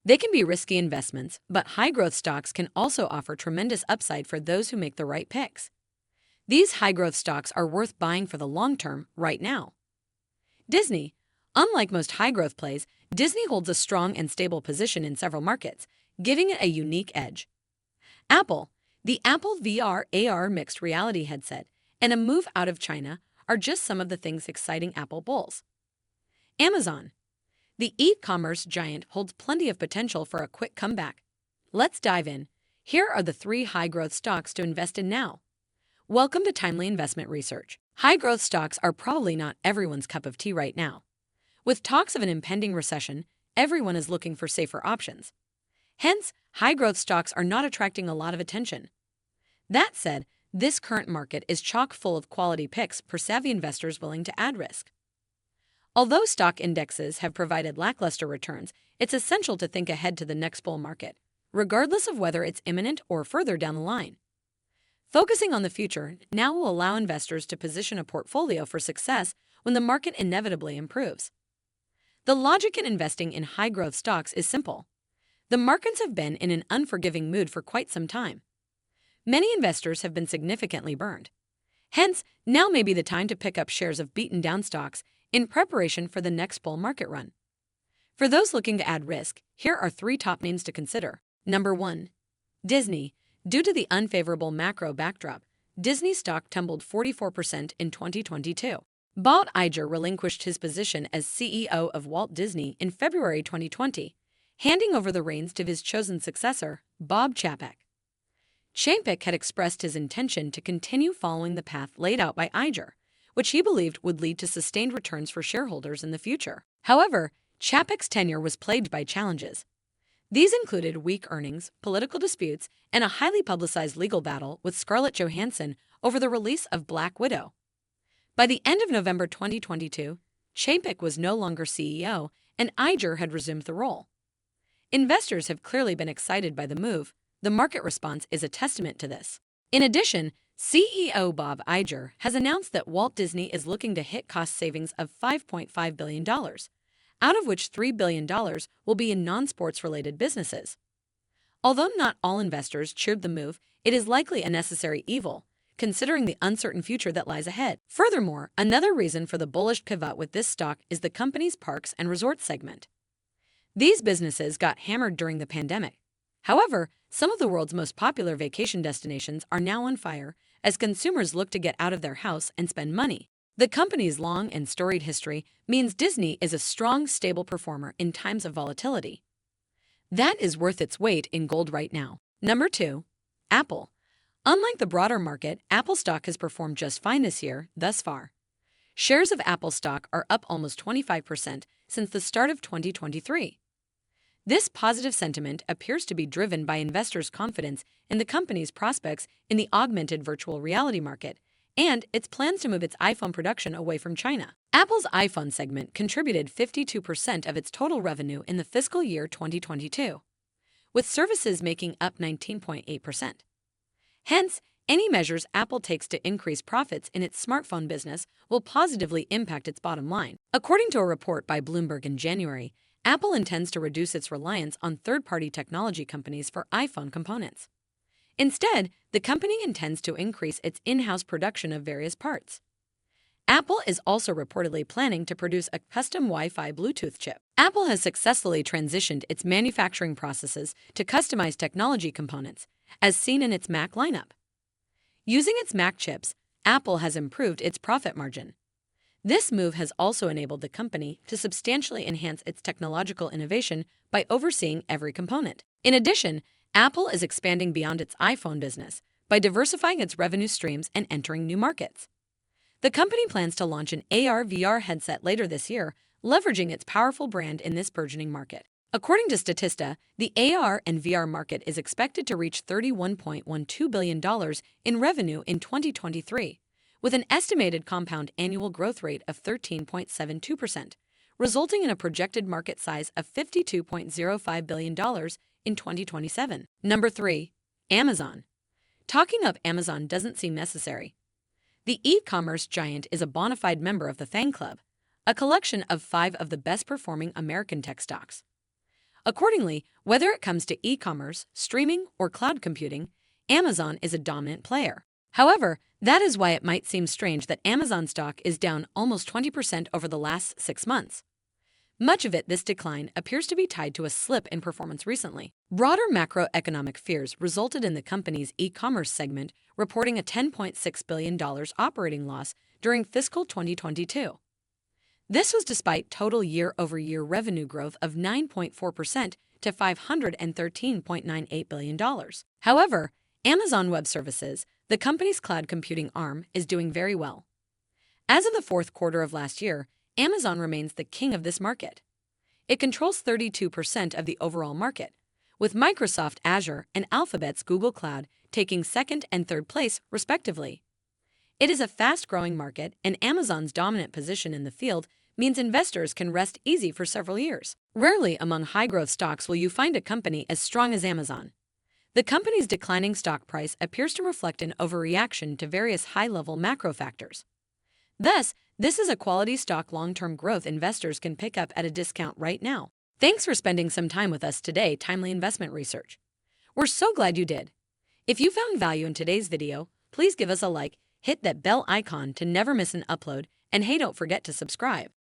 They can be risky investments, but high-growth stocks can also offer tremendous upside for those who make the right picks. These high-growth stocks are worth buying for the long term right now. Disney. Unlike most high-growth plays, Disney holds a strong and stable position in several markets, giving it a unique edge. Apple. The Apple VR/AR mixed reality headset and a move out of China are just some of the things exciting Apple bulls. Amazon. The e-commerce giant holds plenty of potential for a quick comeback. Let's dive in. Here are the 3 high-growth stocks to invest in now. Welcome to Timely Investment Research. High-growth stocks are probably not everyone's cup of tea right now. With talks of an impending recession, everyone is looking for safer options. Hence, high-growth stocks are not attracting a lot of attention. That said, this current market is chock full of quality picks for savvy investors willing to add risk. Although stock indexes have provided lackluster returns, it's essential to think ahead to the next bull market, regardless of whether it's imminent or further down the line. Focusing on the future now will allow investors to position a portfolio for success when the market inevitably improves. The logic in investing in high-growth stocks is simple. The markets have been in an unforgiving mood for quite some time. Many investors have been significantly burned. Hence, now may be the time to pick up shares of beaten-down stocks in preparation for the next bull market run. For those looking to add risk, here are 3 top names to consider. Number 1. Disney. Due to the unfavorable macro backdrop, Disney stock tumbled 44% in 2022. Bob Iger relinquished his position as CEO of Walt Disney in February 2020, handing over the reins to his chosen successor, Bob Chapek. Chapek had expressed his intention to continue following the path laid out by Iger, which he believed would lead to sustained returns for shareholders in the future. However, Chapek's tenure was plagued by challenges. These included weak earnings, political disputes, and a highly publicized legal battle with Scarlett Johansson over the release of Black Widow. By the end of November 2022, Chapek was no longer CEO, and Iger had resumed the role. Investors have clearly been excited by the move. The market response is a testament to this. In addition, CEO Bob Iger has announced that Walt Disney is looking to hit cost savings of $5.5 billion, out of which $3 billion will be in non-sports-related businesses. Although not all investors cheered the move, it is likely a necessary evil, considering the uncertain future that lies ahead. Furthermore, another reason for the bullish pivot with this stock is the company's parks and resorts segment. These businesses got hammered during the pandemic. However, some of the world's most popular vacation destinations are now on fire as consumers look to get out of their house and spend money. The company's long and storied history means Disney is a strong, stable performer in times of volatility. That is worth its weight in gold right now. Number 2. Apple. Unlike the broader market, Apple stock has performed just fine this year thus far. Shares of Apple stock are up almost 25% since the start of 2023. This positive sentiment appears to be driven by investors' confidence in the company's prospects in the augmented virtual reality market and its plans to move its iPhone production away from China. Apple's iPhone segment contributed 52% of its total revenue in the fiscal year 2022, with services making up 19.8%. Hence, any measures Apple takes to increase profits in its smartphone business will positively impact its bottom line. According to a report by Bloomberg in January, Apple intends to reduce its reliance on third-party technology companies for iPhone components. Instead, the company intends to increase its in-house production of various parts. Apple is also reportedly planning to produce a custom Wi-Fi Bluetooth chip. Apple has successfully transitioned its manufacturing processes to customized technology components, as seen in its Mac lineup. Using its Mac chips, Apple has improved its profit margin. This move has also enabled the company to substantially enhance its technological innovation by overseeing every component. In addition, Apple is expanding beyond its iPhone business by diversifying its revenue streams and entering new markets. The company plans to launch an AR/VR headset later this year, leveraging its powerful brand in this burgeoning market. According to Statista, the AR and VR market is expected to reach $31.12 billion in revenue in 2023, with an estimated compound annual growth rate of 13.72%, resulting in a projected market size of $52.05 billion in 2027. Number 3. Amazon. Talking up Amazon doesn't seem necessary. The e-commerce giant is a bona fide member of the FANG Club, a collection of 5 of the best-performing American tech stocks. Accordingly, whether it comes to e-commerce, streaming, or cloud computing, Amazon is a dominant player. However, that is why it might seem strange that Amazon stock is down almost 20% over the last 6 months. Much of this decline appears to be tied to a slip in performance recently. Broader macroeconomic fears resulted in the company's e-commerce segment reporting a $10.6 billion operating loss during fiscal 2022. This was despite total year-over-year revenue growth of 9.4% to $513.98 billion. However, Amazon Web Services, the company's cloud computing arm, is doing very well. As of the fourth quarter of last year, Amazon remains the king of this market. It controls 32% of the overall market, with Microsoft Azure and Alphabet's Google Cloud taking second and third place, respectively. It is a fast-growing market, and Amazon's dominant position in the field means investors can rest easy for several years. Rarely among high-growth stocks will you find a company as strong as Amazon. The company's declining stock price appears to reflect an overreaction to various high-level macro factors. Thus, this is a quality stock long-term growth investors can pick up at a discount right now. Thanks for spending some time with us today, Timely Investment Research. We're so glad you did. If you found value in today's video, please give us a like, hit that bell icon to never miss an upload, and hey, don't forget to subscribe.